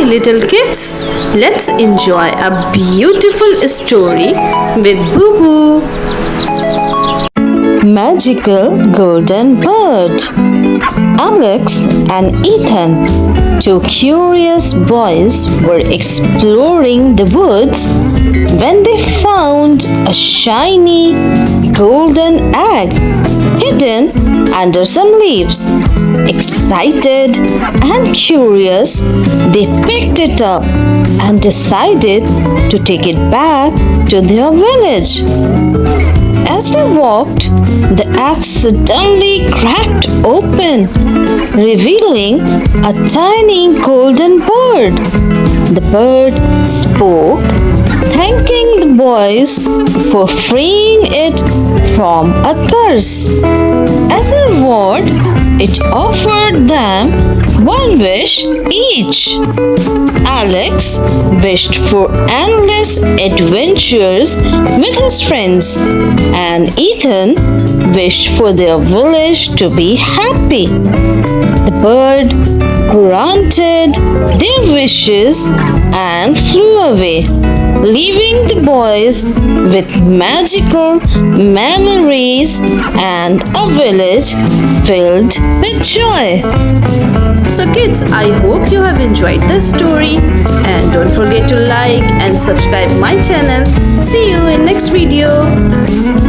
Hi little kids, let's enjoy a beautiful story with Boo Boo. Magical Golden Bird. Alex and Ethan, two curious boys, were exploring the woods when they found a shiny golden egg hidden under some leaves. Excited and curious, they picked it up and decided to take it back to their village. As they walked, the egg suddenly cracked open, revealing a tiny golden bird. The bird spoke, thanking the boys for freeing it from a curse. As a reward, it offered them one wish each. Alex wished for endless adventures with his friends, and Ethan wished for their village to be happy. The bird granted their wishes and flew away, leaving the boys with magical memories and a village filled with joy. So kids, I hope you have enjoyed this story, and don't forget to like and subscribe my channel. See you in next video.